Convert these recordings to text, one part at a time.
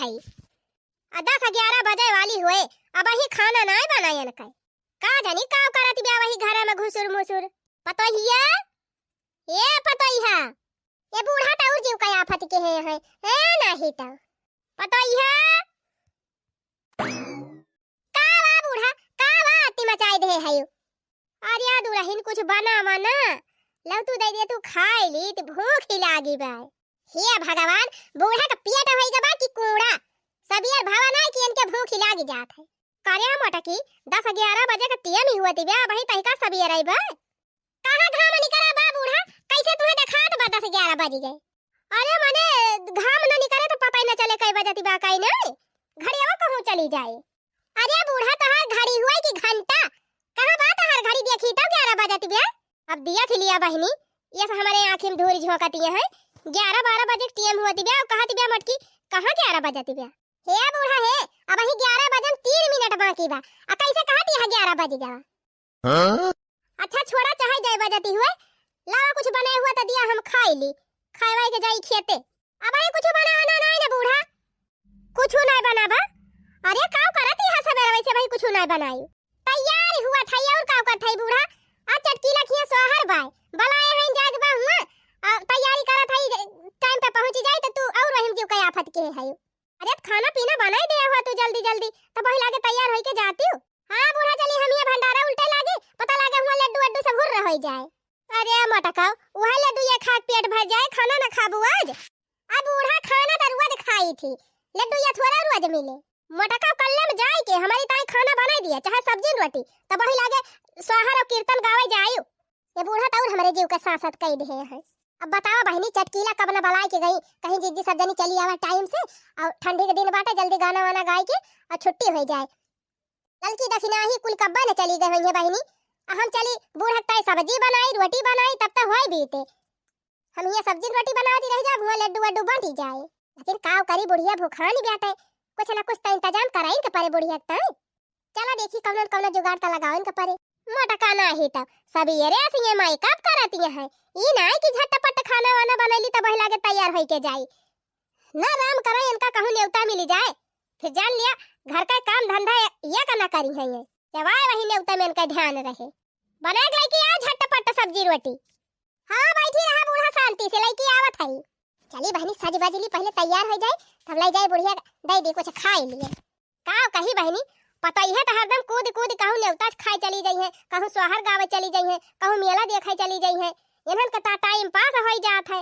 है। 10-11 बजे वाली हुए, अब ही खाना नहीं बनायन का। का जानी का करत बिया वही घर में घुसुर मुसुर। पतोहिया ये पतोहिया ये बूढ़ा टाउर जीव का आफत के है नहीं तो पतोहिया का वा बूढ़ा का वा अति मचाई दे है। अरे दुल्हन कुछ बनावा ना लव तू दे दे तू खाई ली तो भूख ही लागी बा। हे भगवान बूढ़ा का पेट होई गबा कि कूड़ा सबियर भावा ना कि इनके भूख ही लागी जात है। कार्या मोटकी 10-11 बजे का टीएम ही हुआ तिबे भाई तहिका सबियर आई बा। कहां घाम निकरा बा बूढ़ा कैसे तुम्हें देखात बा 10-11 बज गए। अरे मने घाम न निकरे तो पता ही न चले कई बजे तिबा काई नहीं घड़ियावा कहूं चली जाए। अरे बूढ़ा तहार घड़ी हुआ कि घंटा कहां बा तहार घड़ी देखी तो 11 बजे तिबे। अब दिया खिलिया बहनी ये से हमारे आंखें में धूरी झोंकती है। 11-12 बजे टीएम हुआ तिबे और कहा तिबे मटकी कहां 11 बजे तिबे। हे बूढ़ा हे अब ही 11 बजन 3 मिनट बाकी बा आ कैसे कहती है 11 बज गया। हां अच्छा छोड़ा चाहे जाय बजती हुए लावा कुछ बनाए हुआ त दिया हम खाई ली खाइवाई के जाई खेते। अब आई कुछ बनाना नहीं ना बूढ़ा कुछ नहीं बनाबा। अरे का करती है सवेरे वैसे भाई कुछ नहीं बनाई तैयार हुआ था और का करथई बूढ़ा आ चटकी लखिया सोहर बाय बलाए हैं जाग बा हुआ तैयारी करत हई टाइम पे पहुंच जाई त तू और वहिम जीव का आफत के है। अरे खाना पीना बनाई दे हुआ तू जल्दी जल्दी तब वही लागे तैयार होई के जाती हूं। हां बूढ़ा चली हम ये भंडारा उल्टे लागे पता लागे हुआ लड्डू अड्डू सब हुर होई जाए। अरे मटकाओ वह लड्डू ये खा पेट भर जाए खाना ना खाबू आज। अब बूढ़ा खाना तो रोज खाई थी लड्डू ये थोड़ा रोज मिले। मटकाओ कल्ले में जाए के हमारी ताई खाना बनाई दिया चाहे सब्जी रोटी तब वही लागे सोहर और कीर्तन गावे जायू। ये बूढ़ा तो हमारे जीव का सासत कई दे है। अब बताओ बहनी चटकीला कब न बलाई के गई कहीं जिद्दी सब जनी चली आवा टाइम से और ठंडी के दिन बाटे जल्दी गाना वाना गाय के और छुट्टी हो जाए। ललकी दखिना ही कुल कब्बा न चली गई है बहनी हम चली बूढ़ा ताई सब्जी बनाई रोटी बनाई तब तक होई बीते। हम ये सब्जी रोटी बनाती रह जा हुआ लड्डू वड्डू बांटी जाए लेकिन काव करी बुढ़िया भूखानी बैठे कुछ ना कुछ तो इंतजाम कराइन के परे बुढ़िया ताई। चला देखी कौन कौन जुगाड़ त लगावन के परे मटका नाही तब सबेरे से माई कब करती है ई नहीं कि झटपट खाना वाना बनैली तब वही लागे तैयार होई के जाई ना राम करे इनका कहूं न्योता मिल जाए फिर जान लिया घर का काम धंधा ये करना करी है ये जवाए वही न्योता में इनका ध्यान रहे बना के लईकी आ झटपट सब्जी रोटी। हां बैठी रहा बूढ़ा शांति से लईकी आवत है। चली बहनी सज बजली पहले तैयार हो जाए तब ले जाए बुढ़िया दे दे कुछ खाई लिए का कही बहनी पता ही है तो हरदम कूद कूद कहूं न्योता खाई चली गई है कहूं सोहर गावे चली गई है कहूं मेला देखे चली गई है इन्हन का टाइम पास हो जात है।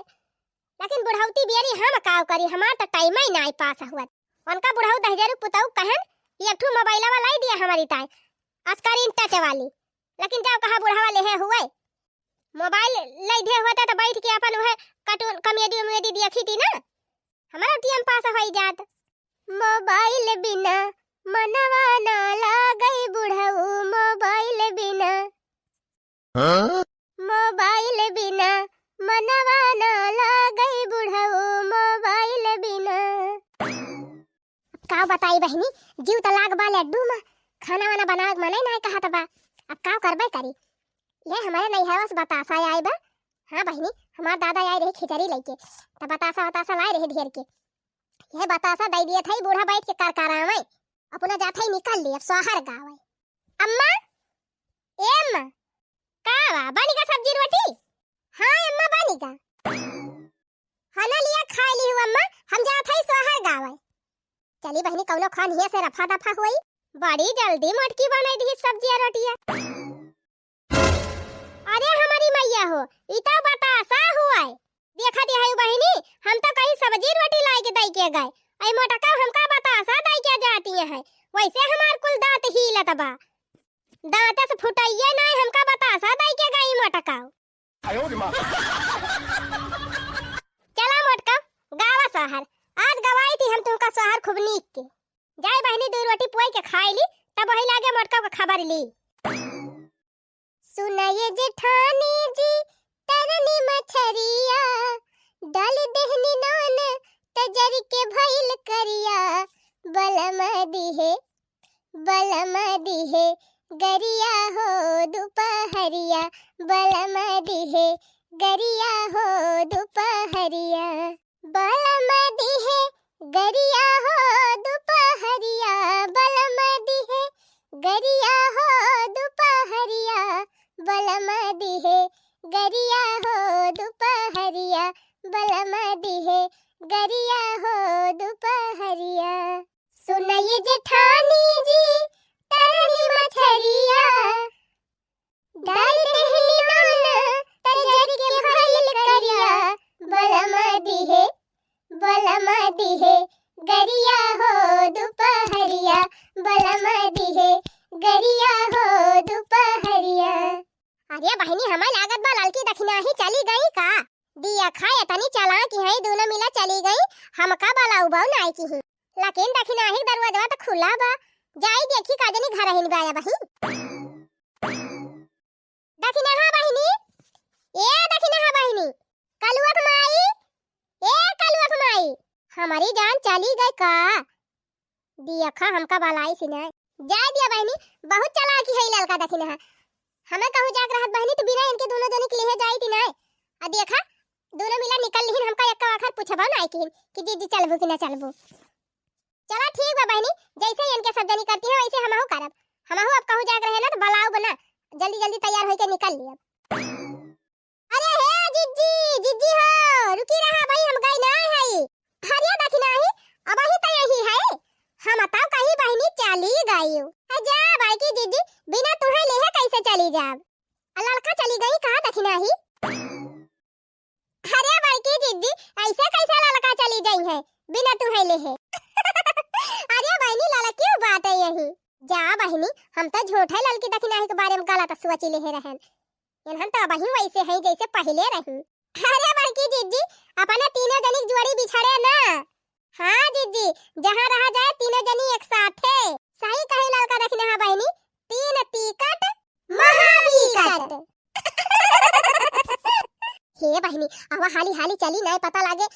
लेकिन बुढ़ौती बियारी हम काव करी हमार तो टाइम ही नहीं पास हुआ। उनका बुढ़ऊ दहजरू पुताऊ कहन एक ठू मोबाइल वाला दिया हमारी ताई अस्करीन टच वाली लेकिन जब कहा बुढ़ावा ले हुए मोबाइल ले दे हुआ तो बैठ के अपन वह कार्टून कॉमेडी उमेडी देखी थी ना हमारा टाइम पास हो जात। मोबाइल बिना मनवा ना लागई बुढ़ऊ मोबाइल बिना मोबाइल बिना मनवा ना लागई बुढ़ऊ मोबाइल बिना। का बताई बहनी जीव त लाग बा लड्डू में खाना वाना बना मने नहीं कहा बा अब का करबे करी ये हमारे नहीं है बस बतासा आई बा। हां बहनी हमार दादा आई रहे खिचड़ी लेके त बतासा लाई रहे ढेर के ये बतासा दे दिए थे बूढ़ा बैठ के कर करावे अपना जाते ही निकल लिए सोहर गावे। अम्मा ए अम्मा का वा बनी का सब्जी रोटी। हां अम्मा बनी का खाना लिया खा ली हूं अम्मा हम जाते ही सोहर गावे। चली बहनी कौनो खान हिया से रफा दफा हुई बड़ी जल्दी मटकी बनाई दी सब्जी और रोटियां। अरे हमारी मैया हो इता बतासा हुआ देखा दे है बहनी हम तो कहीं सब्जी रोटी लाई के दई के गए आई मोटका हमका बतासा दई के जाती है वैसे हमार कुल दांत हिलत बा दांत से फुटाइए नहीं हमका बतासा दई के गई मोटका। चला मोटका गावा सोहर आज गवाई थी हम तुमका सोहर खूब नीक के जाए बहनी दो रोटी पोई के खाई ली तब वही लागे मोटका का खबर ली। सुनाइए जेठानी जी तरनी मछरिया डाल देहनी नान तजर के भइल करिया बलम दिहे गरिया हो दोपहरिया बलम दिहे गरिया हो दोपहरिया बलम दिहे गरिया हो दोपहरिया बलम दिहे, गरिया हो दोपहरिया बलम दिहे, गरिया हो दोपहरिया बलम दिहे, गरिया हो दोपहरिया। सुनइए जेठानी जी तरनी मछरिया, डालते हैं नून तजर के भइल करिया, बलम दिहे बलम दिहे, गरिया हो दोपहरिया बलम दिहे, गरिया हो दोपहरिया। अरे बहनी हमार लागत बा लड़की दखिना ही चली गई का? दिया खाए तनी चला कि है दोनों मिला चली गई, हम का बाला उबाऊ नाई की ही। लेकिन दखिना ही दरवाजा तो खुला बा, जाई देखी का जनी घर हिन बाया बही। दखिना हा बहनी, ए दखिना हा बहनी, कलुआ कमाई, ए कलुआ कमाई, हमारी जान चली गई का? दिया खा हमका बालाई सिना जा दिया बहनी, बहुत चालाकी है लड़का दखिना है। हमें कहूं जाग रहत बहनी तो बिना इनके दोनों जने के लिए जाई थी ना। आ देखा दोनों मिला निकल लिहिन, हमका एक आखर पूछबा ना कि जी चलबो कि ना चलबो। चला ठीक बा बहनी, जैसे इनके सब जनी करती है वैसे हमहु करब। हमहु अब कहूं जाग रहे ना तो बलाओ बना, जल्दी जल्दी तैयार होके निकल लिया। अरे हे जिज्जी, जिज्जी हो रुकी रहा भाई, हम गई ना है। हरिया दखिना ही अब ही तो यही है, हम बताओ कहीं बहनी चली गई हो। जा भाई की जिज्जी, बिना तुहे लेहे कैसे चली जाब? लड़का चली गई कहां दखिना ही? अरे भाई की जिज्जी, ऐसे कैसे लड़का चली गई है बिना तुहे लेहे? अरे बहनी लाला क्यों बात है यही? जा बहनी, हम तो झूठे लड़की दखिना ही के बारे में गलत सोच लेहे रहन, इन्हन तो बही वैसे है जैसे पहले रही। अरे बड़की जिज्जी, अपने तीनों जनी जोड़ी बिछड़े ना। हाँ जिज्जी, जहाँ रहा जाए तीनों जनी एक साथ है। सही कहे लड़का दखिना है बहनी, तीन टिकट महाविकट। हे बहनी अब हाली हाली चली नहीं पता लागे,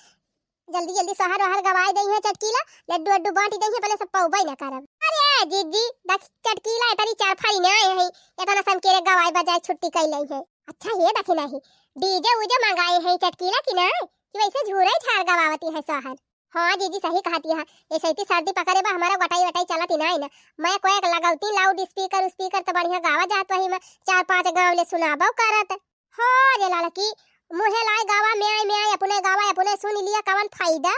जल्दी जल्दी शहर वहर गवाए दई है, चटकीला लड्डू अड्डू बांटी दई है, पहले सब पौबई ना करब। अरे जिज्जी देख चटकीला इतनी चार फाड़ी ना है, इतना सन के गवाए बजाए छुट्टी कई लई है। अच्छा ये दखिना ही डीजे उजे मंगाए है चटकीला की ना, कि वैसे झूरे झाड़ गवावती है शहर। हाँ जीजी सही कहती है, ऐसे ही सर्दी पकड़े बा हमारा वटाई वटाई चलती ना ना, मैं कोई लगाउती लाउड स्पीकर स्पीकर तो बढ़िया गावा जात वही में 4-5 गांव ले सुनाबो करत। हाँ रे लाला की मुहे लाए गावा में आए अपने गावा अपने सुन लिया, कवन फायदा?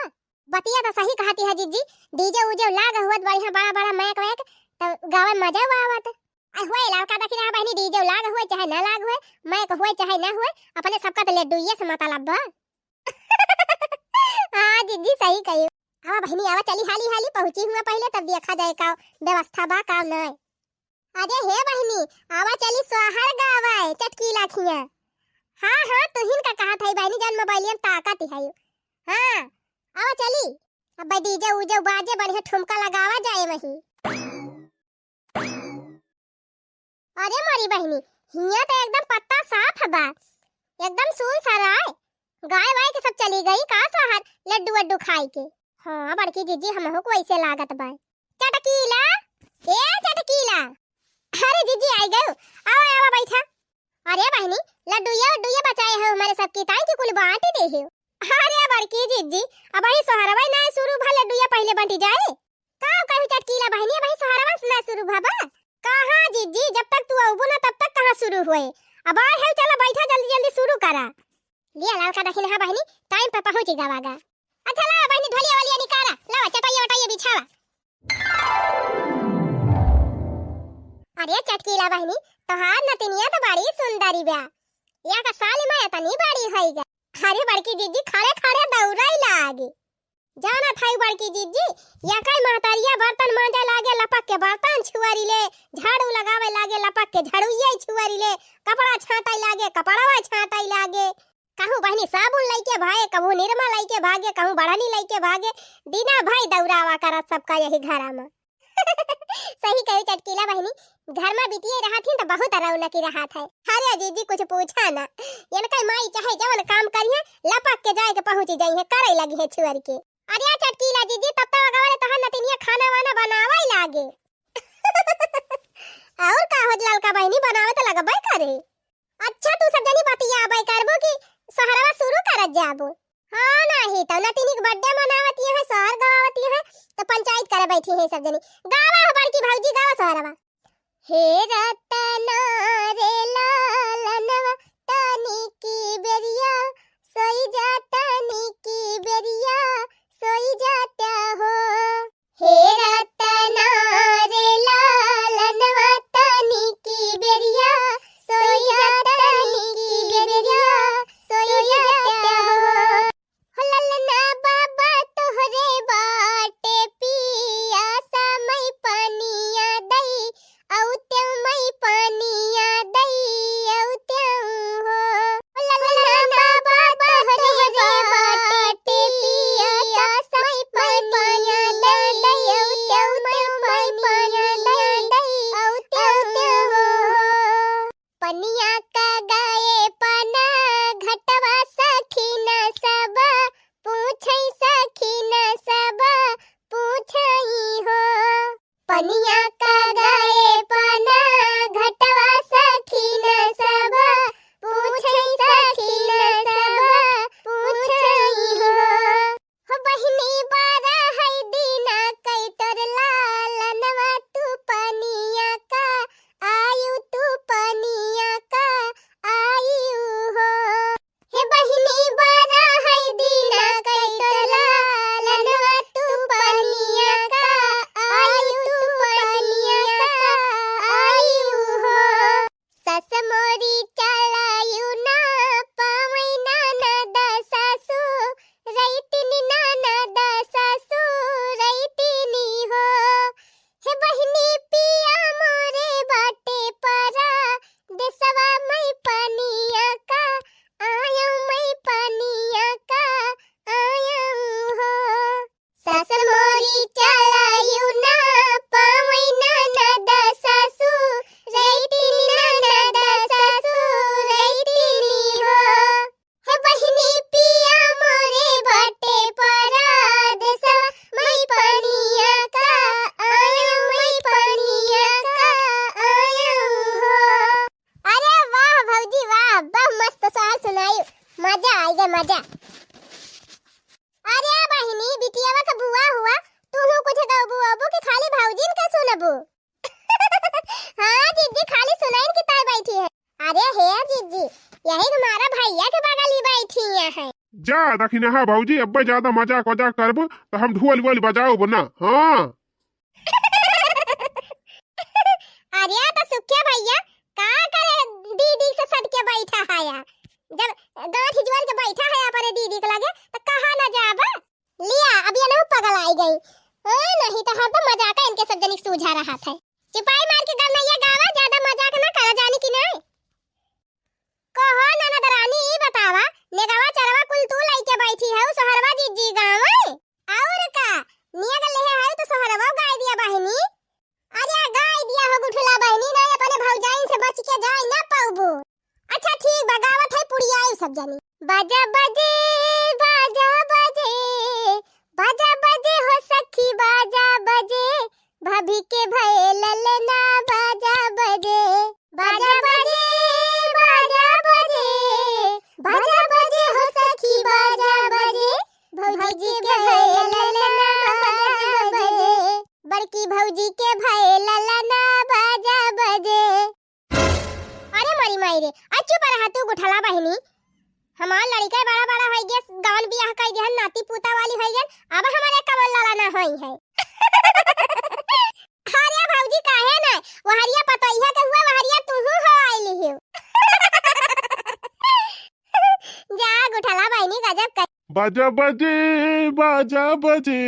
बतिया तो सही कहती है जीजी, डीजे उजे लाग हुत बढ़िया बड़ा बड़ा मैक वैक तो गावा मजा आवत। आ होए लड़का दखी रहा बहनी, डीजे लाग हुए चाहे ना लाग हुए, मैक हुए चाहे ना हुए, अपने सबका तो ले डुइये से मतलब बा। हाँ जीजी सही कही। आवा बहनी आवा चली हाली हाली पहुंची हुआ पहले, तब देखा जाए का व्यवस्था बा का नहीं। अरे हे बहनी आवा चली सोहर गावाए चटकीला खिया। हाँ हाँ तुहिन का कहा था बहनी, जान मोबाइल में ताकत है। हाँ आवा चली, अब डीजे उजे बाजे बढ़िया ठुमका लगावा जाए वही। अरे मारी बहनी हिया तो एकदम पत्ता साफ बा, एकदम सुन सराय, गाय वाय के सब चली गई का शहर लड्डू अड्डू खाई के। हाँ बड़की जीजी हमहु को ऐसे लागत बा। चटकीला ए चटकीला, अरे जीजी आई गयो, आओ आओ बैठा। अरे बहनी लड्डूया उड्डूया बचाए हो हमारे सबकी ताई की कुल बांट दे हो। अरे बड़की जीजी अब ही सोहरवा ना शुरू भा, लड्डूया पहले बंटी जाए का कहू चटकीला बहनी, अब ही सोहरवा ना शुरू भा कहां जीजी, जब तक तू आबो ना तब तक कहां शुरू हुए, अब आ है चलो बैठा जल्दी जल्दी शुरू करा। लिया लड़का दखिना है बहनी, टाइम पे पहुंच गवागा। अच्छा ला बहनी ढोलिया वालिया निकाला, लावा चटाइया वटाइया बिछावा। अरे चटकीला बहनी तोहार नतनिया तो बड़ी सुंदरी बा, या का साली में इतनी बड़ी होई गा। अरे बड़की जीजी खड़े खड़े दौड़ाई लागे, जाना थाई बड़की जीजी या कई महतारिया बर्तन मांजे लागे लपक के बर्तन छुआरी ले, झाड़ू लगावे लागे लपक के झाड़ूइया छुआरी ले, कपड़ा छांटाई लागे कपड़ावा छांटाई लागे। कहूं बहनी साबुन लइके भागे, कहूं निरमा लइके भागे, कहूं बढ़नी लइके भागे, दीना भाई दौड़ावा करत सबका यही घरा में। सही कही चटकीला बहनी, घर में बिटिया रहत ही तो बहुत रौनकी रहत है। अरे जीजी कुछ पूछा ना, इनका माई चाहे जवन काम करिए लपक के जाए के पहुंच जाई है, करे लगी है छुअर के। अरे चटकीला जीजी तब तक अगवाले तहन नतिनिया खाना वाना बनावे लागे। और का हो ललका बहनी बनावे तो लगबे करे। अच्छा तू सब जनी बतिया आबे करबो कि सहरवा शुरू करत जाबो? हां नाही तो नतिनी के बर्थडे मनावत है, शहर गवा बैठी है सब जनी। गावा हो बड़की भौजी, गावा सोहरवा। हे रतना रे लालनवा तनी की बेरिया सोई जा, तनी की बेरिया सोई जाता हो। हे रतना रे लालनवा तनी की बेरिया सोई जा, तनी की बेरिया सोई जाता हो। हो ललना बाबा तोहरे बाटे पिया समय पनिया दई औते मई पनिया दई औते हो। हो ललना बाबा तोहरे बाटे पिया समय पनिया दई औते मई पनिया दई औते हो। पनिया का गाए पना घटवा सखीना सब पूछै, सखीना सब पूछई हो। पनिया का गाए पना घटवा सखीना सब पूछै, सखीना सब पूछई हो। हो बहिनी बारा है दीना कई तोर लालनवा तू पनिया का आयु, तू पनिया का आयु हो। हे बहिनी बारा है दीना कई तोर लालनवा तू पनिया का आयु, तू पनिया का आयु हो। सस मोरी चलायु ना पावै ननद सासु रैतिनी, ननद सासु रैतिनी हो। हे बहिनी पिया मोरे बाटे परा देसवा मई पनिया का आयु, मई पनिया का आयु हो। सस मोरी चलायु ना पावै ननद सासु रैतिनी, ननद सासु रैतिनी हो। हे बहिनी पिया मोरे बाटे परा देसवा मई पनिया का आयु, मई पनिया का आयु हो। अरे वाह भौजी वाह, बहुत मस्त सवाल सुनाई, मजा आ गया मजा। अरे बहिनी बिटियावा का बुआ हुआ, तू कुछ गाबू अबू के खाली भौजीन का सुनबू? हाँ जीजी खाली सुनाइन की ताई बैठी है। अरे हे जीजी यही तुम्हारा भैया के बगल ही बैठी है। जा दखिना हा भौजी, अब्बे ज्यादा मजाक वजाक करबो तो हम ढोल वोल बजाओ ना। हाँ अरे तो सुखिया भैया का करे दीदी से सट के बैठा है या? जब गांठ हिजवल के बैठा है अपने दीदी के लगे तो कहा ना जाबा लिया। अब ये नहीं पगल आई गई नहीं तो हम तो मजाक इनके सब जनिक सूझा रहा था। चिपाई मार के गलनैया गावा, ज्यादा मजाक ना करा जानी कि नहीं। कहो ननद रानी ई बतावा नेगवा चरवा कुल तू लइके बैठी है सोहरवा जीजी गावे और का निया गले है तो सोहरवा गाय दिया बहिनी। अरे गाय दिया हो गुठला बहिनी, नहीं अपने भौजाइन से बच के जाए ना पाऊबू। अच्छा ठीक बगावत है पुड़िया सब जानी। बाजा बजे बाजा बजे बाजा बजे हो सखी बाजा बजे भाभी के भये ललना बाजा बजे। बाजा बजे बाजा बजे बाजा बजे हो सखी बाजा बजे भौजी के भये ललना बाजा बजे। बड़की भौजी के भये ललना बाजा बजे। अरे मरी माई रे अच्छू पर हाथू गुठला बहिनी, हमार लड़का बड़ा बड़ा होई गया, गावन बियाह कई दिहन, नाती पोता वाली होई गन, अब हमारे कमल लाला ना होई है। अरे भौजी काहे ना वहरिया पतोइया के हुआ वहरिया तू हो आइली हो। जा गुठला बहिनी गजब कर। बाजा बजे बाजा बजे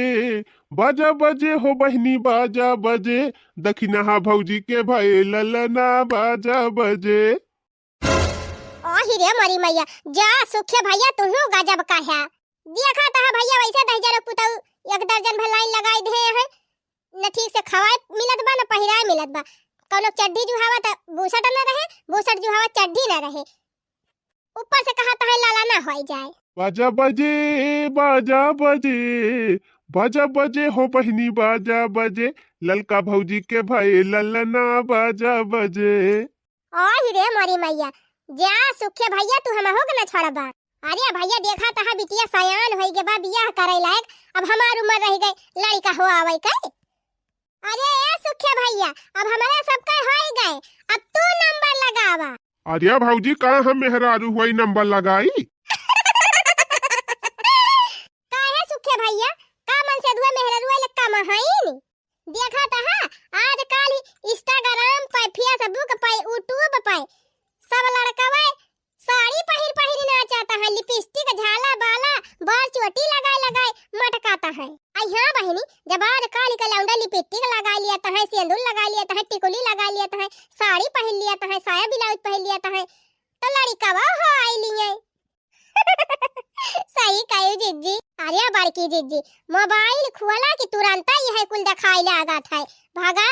बाजा बजे हो बहनी बाजा बजे दखिना हा भौजी के भये ललना बाजा बजे। रे मरी मैया जा सुखे भैया तू गजब का है। देखा ता भैया वैसे 10,000 पुताऊ एक दर्जन भर लाइन लगाई दे है, न ठीक से खवाए मिलत बा न पहिराए मिलत बा। कौनो चड्डी जुहावा त बूसट न रहे, बूसट जुहावा चड्डी न रहे, ऊपर से कहा ता लाला ना होई जाए। बाजा बजे बाजा बजे बाजा बजे हो बहनी बाजा बजे ललका भौजी के भये ललना बाजा बजे। रे मरी मैया जा सुखे भैया तू हम हो के न छोड़बा। अरे भैया देखा तहा बिटिया सयान होई गे बा बियाह करे लायक, अब हमार उम्र रह गई लड़का हो आवे के। अरे ए सुखे भैया, अब हमारा सबका हो गए, अब तू नंबर लगावा। अरे भौजी कहाँ हम मेहरारू हुई नंबर लगाई। काहे सुखे भैया, का मन से दुआ मेहरारू लक्का महईन देखा था आज काल इंस्टाग्राम पे, फेसबुक पे, यूट्यूब पे सब लड़कवा साड़ी पहिर पहिर नाचता है, लिपस्टिक झाला बाला बाल चोटी लगाए लगाए मटकाता है। आई हां बहनी, जब आज काल का लौंडा लिपस्टिक लगा लिया है, सिंदूर लगा लिया है, टिकुली लगा लिया है, साड़ी पहन लिया है, साया ब्लाउज पहन लिया है, तो लड़कवा हो आई लिए। सही कहो जिज्जी। अरे बड़की जिज्जी, मोबाइल खोला कि तुरंत ही है कुल दिखाई लागत है, भागा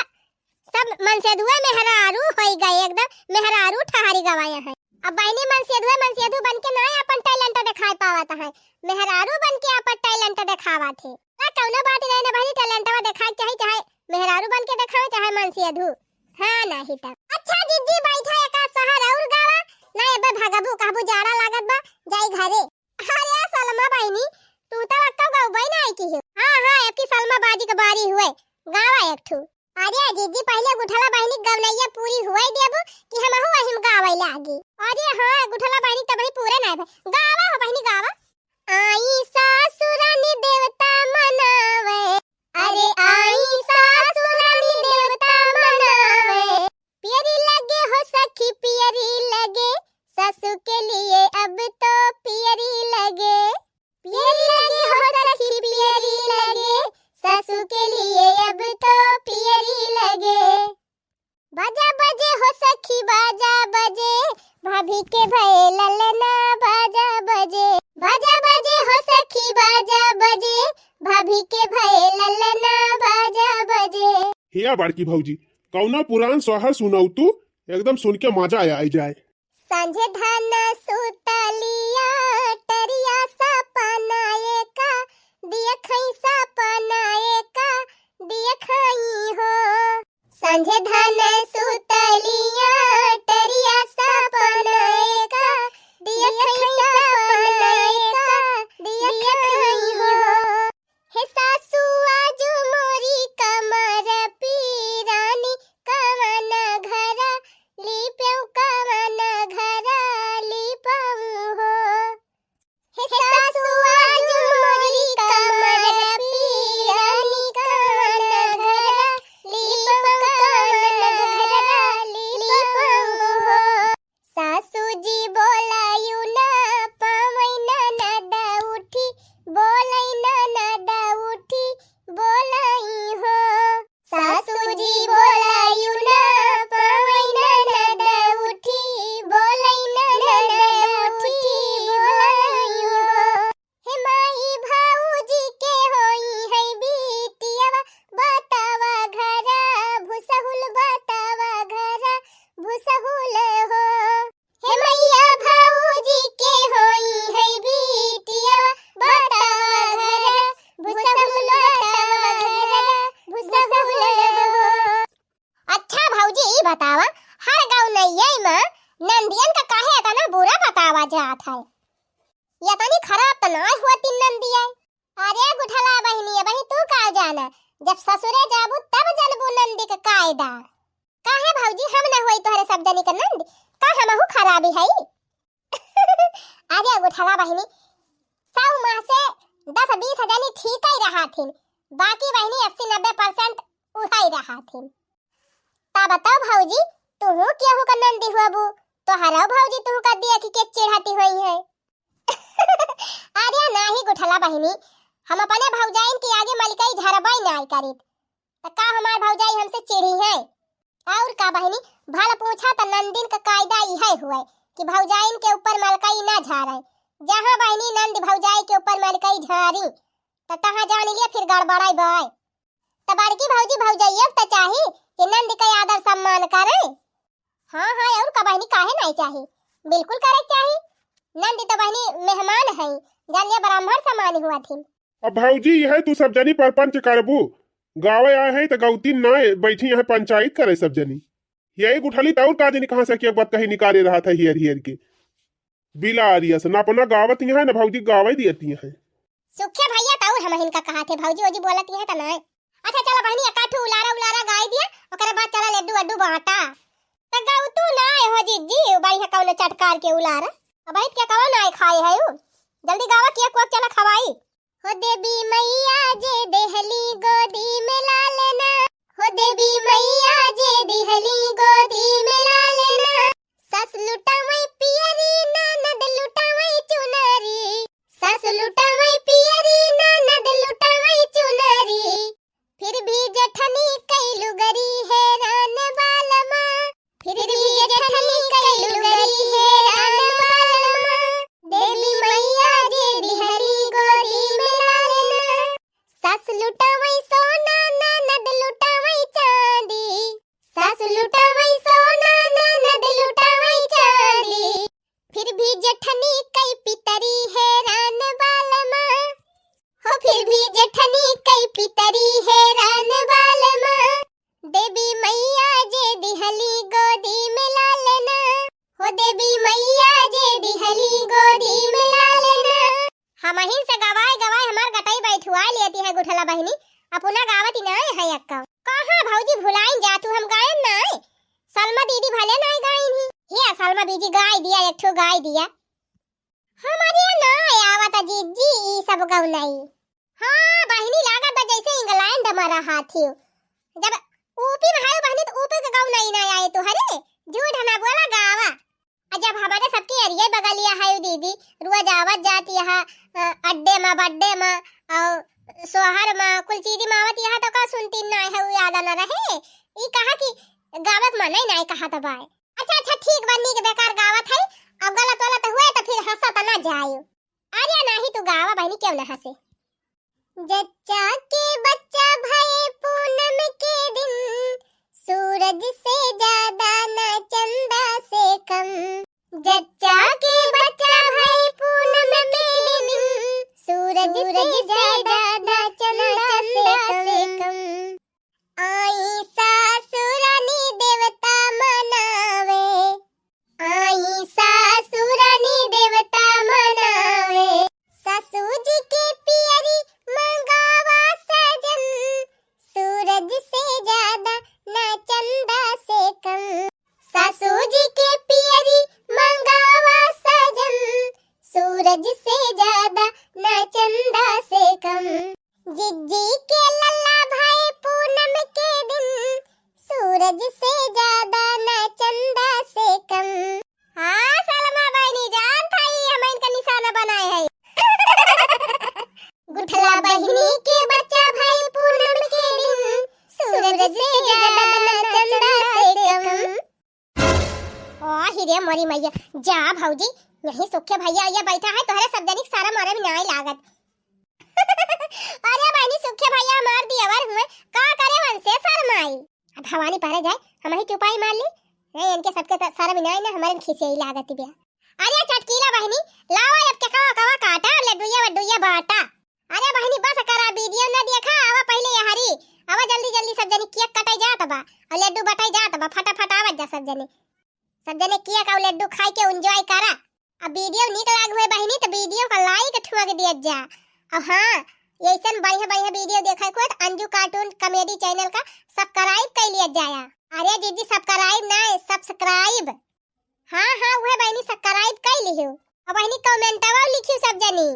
सब मन से धुए मेहरारू हो गए, एकदम मेहरारू ठहरी गवाया है। अब बहनी मन से धुए बन के ना अपन टैलेंट दिखाई पावत है, मेहरारू बन के अपन टैलेंट दिखावा थे। ना कौनो बात नहीं ना भाई, टैलेंटवा दिखाई चाहे चाहे मेहरारू बन के दिखावे चाहे मन से धु। हां नहीं तब अच्छा जिज्जी बैठा एक शहर और गावा ना, एबे भागबू कहबू जाड़ा लागत बा जाई घरे। अरे सलमा बहनी, तू तो अक्का गाव बई ना आई की हो। हां हां, अब की सलमा बाजी के बारी हुए गावा एक ठू। अरे जिज्जी पहले गुठला बहनी गवनैया पूरी हुई देबू कि हमहु वहिम गावे लागी। अरे हां गुठला बहनी तब ही पूरे ना भई, गावा हो बहनी गावा। आई सासुरानी देवता मनावे, अरे आई सासुरानी देवता मनावे, पियरी लगे हो सखी पियरी लगे, ससु के लिए अब तो पियरी लगे, पियरी लगे हो सखी पियरी लगे, ससु के लिए अब तो पियरी लगे। बाजा बजे हो सखी बाजा बजे, भाभी के भये ललना बाजा बजे, बाजा बजे हो सखी बाजा बजे, भाभी के भये ललना बाजा बजे। हिया बड़की भौजी कौना पुरान सोहर सुनाऊ तू, एकदम सुन के मजा आई जाए। सांझे धाना सुतलिया टरिया सपनाए का, दिया खई सपनाए का, दिया खई हो। सांझे धाना सुतलिया टरिया सपनाए का, दिया खई सपनाए का, दिया खई हो। हे सासू आजू मोरी कमर पीरानी, कवन घरा लीपेऊ कवन घरा लीपऊ हो। हे सासू आजू मोरी कमर पीरानी, कवन घरा लीपेऊ कवन घरा लीपऊ हो। सासू जी बोलायू ना पावै ना नदा उठी, बोलै ना नदा उठी बोलाई हो। सासू जी बोलायू ना पावै ना नदा उठी, बोलै ना नदा उठी बोलाई हो। हे माई भाऊजी के होई है बिटियावा, बतावा घरा भुसहुल, बतावा घरा भुसहुल हो। हे मैया भाऊजी के होई है बिटियावा, बतावा घरा भुसहुल, बतावा घरा भुसहुल हो। अच्छा भौजी ई बतावा, हर गांव नैया में नंदियन का काहे इतना बुरा बतावा जात है, ये तनी खराब तो ना हुआ तीन नंदिया। अरे गुठला बहनी बही तू का जाना, जब ससुरे जाबू तब जनबू नंदी के कायदा। काहे भौजी हम ना होई तोहरे सब जनी के नंद, का हमहु खराबी है। अरे गुठला बहनी, 100 माह से 10-20 जनी ठीक ही रहा थी, बाकी बहनी 80-90% उहाई रहा थी। ता बताओ भौजी, तू केहू का नंदी हुआबू, तो हराओ भौजी तू का देख के चिढ़ाती हुई है। अरे नाही गुठला बहनी, हम अपने भौजाइन के आगे मलकई झरबाई नहीं करीत, तो का हमार भौजाई हमसे चिढ़ी है। और का बहनी, भल पूछा तो नंदिन का कायदा यह हुआ कि भौजाइन के ऊपर मलकई ना झारे, जहाँ बहनी नंद भौजाई के ऊपर मलकई झारी तो तहाँ जान लिया फिर गड़बड़ाई बाय। तो बड़की भौजी भौजाइयों तो चाही कि नंद का आदर सम्मान करे। हाँ हाँ, और का बहनी काहे नहीं चाही, बिल्कुल करे चाही। नंद तो बहनी मेहमान है, जानिए ब्राह्मण समान हुआ थी। अब भौजी यह तू सब जनी परपंच करबू, गावे आए हैं तो गौती ना बैठी यहाँ पंचायत करे सब जनी। यही गुठली तो और का जनी कहाँ से क्या बात कहीं निकाले रहा था हियर हियर के बिला आरिया से ना अपना गावत यहाँ है ना भौजी गावे दियती है। सुखे भैया तो हम इनका कहा थे भौजी ओजी बोलती है तो ना। अच्छा चला बहनी काठू उलारा उलारा गाय दिया ओकरे बाद चला लड्डू अड्डू बाटा त गाऊ तू ना हो जीजी बढ़िया कौन चटकार के उलारा अब बैठ के कवा ना खाए है उ जल्दी गावा किया कोक चला खवाई हो देवी मैया जे देहली गोदी में ला लेना हो देवी मैया जे देहली गोदी में ला लेना सस लुटावई पियरी ननद लुटावई चुनरी सस लुटावई पियरी ननद लुटावई चुनरी फिर भी जेठनी कैलु गरी हैरान बालमा फिर भी जेठनी कैलु गरी हैरान बालमा देवी मैया जे दिहली गोदी में ला लेना सस लुटावई सोना ननद लुटावई चांदी सस लुटावई सोना ननद लुटावई चांदी फिर भी जेठनी कई पितरी हैरान बालमा हो फिर भी जेठनी कई पितरी हैरान बालमा देवी मैया जे दिहली गोदी में ला लेना हो देवी मैया जे दिहली गोदी में ला लेना हम ही से गवाए गवाए हमार गटाई बैठुआ लेती है गुठला बहनी अपना गावती ना है अक्का कहां भौजी भुलाइन जा तू हम गायन ना सलमा दीदी भले ना गाइन ही हिया सलमा दीदी गाय दिया एक ठो गाय दिया हमारे ना आवता जीजी ई सब गौनाई हां बहनी लागत बा जैसे इंग्लैंड हमारा हाथी जब ऊपी में है बहनी तो ऊपी का गौनाई ना आए तो हरे झूठ ना बोला गावा जब हमारे सबके एरिया बगलिया है दीदी रोज आवत जाती है अड्डे में बड्डे में और सोहर में कुल चीज में आवत यहाँ तो का सुनती ना है वो याद ना रहे ई कहा कि गावत में नहीं कहा तो बाय अच्छा अच्छा ठीक बनी के बेकार गावत है अब गलत गलत हुए तो फिर हंसत ना जायो अरे नहीं तू गावा बहनी क्यों ना हंसे जच्चा के बच्चा भये पूनम के दिन सूरज से ज्यादा ना चंदा से कम जच्चा के बच्चा भये पूनम के दिन सूरज से ज्यादा ना चंदा से कम आई सासुरानी देवता मनावे आई सासुरानी देवता मनावे ससुर जी के पियरी मंगावा सजन सूरज से ज्यादा ना चंदा से कम ससुर जी के पियरी मंगावा सजन सूरज से ज्यादा ना चंदा से कम जिज्जी के लल्ला भाई पूनम के दिन सूरज से ज्यादा ना चंदा से कम हाँ सलमा बहनी जान था हम इनका निशाना बनाए है गुठला बहनी के बच्चा भाई पूनम के दिन सूरज से ज्यादा ना चंदा से कम ओ हिरे मोरी मैया जा भौजी यही सुखे भैया ये बैठा है तोहरे सब जनिक सारा मारे भी नहीं लागत अरे बहनी सुखे भैया मार दिया वर हुए का करे वन से शर्माई अब भवानी पारे जाए हम ही चुपाई मार ली नहीं इनके सबके सारा भी नहीं ना हमारे खीसे ही लागत बिया अरे चटकीला बहनी लावा अब के कवा कवा काटा लड्डूया वड्डूया बाटा अरे बहनी बस करा वीडियो ना देखा आवा पहले यहारी आवा जल्दी जल्दी सब जने केक कटाई जात बा और लड्डू बटाई जात बा फटाफट आवत जा सब जने केक और लड्डू खाई के एंजॉय करा अब वीडियो निक लाग हुए बहनी तो वीडियो का लाइक ठुआ के दिया जा और हां ऐसन बढ़िया बढ़िया वीडियो देखा को अंजू कार्टून कॉमेडी चैनल का सब्सक्राइब कर लिया जाया अरे दीदी सब्सक्राइब ना सब्सक्राइब हां हां वह बहनी सब्सक्राइब कर लियो अब बहनी कमेंटवा लिखियो सब जनी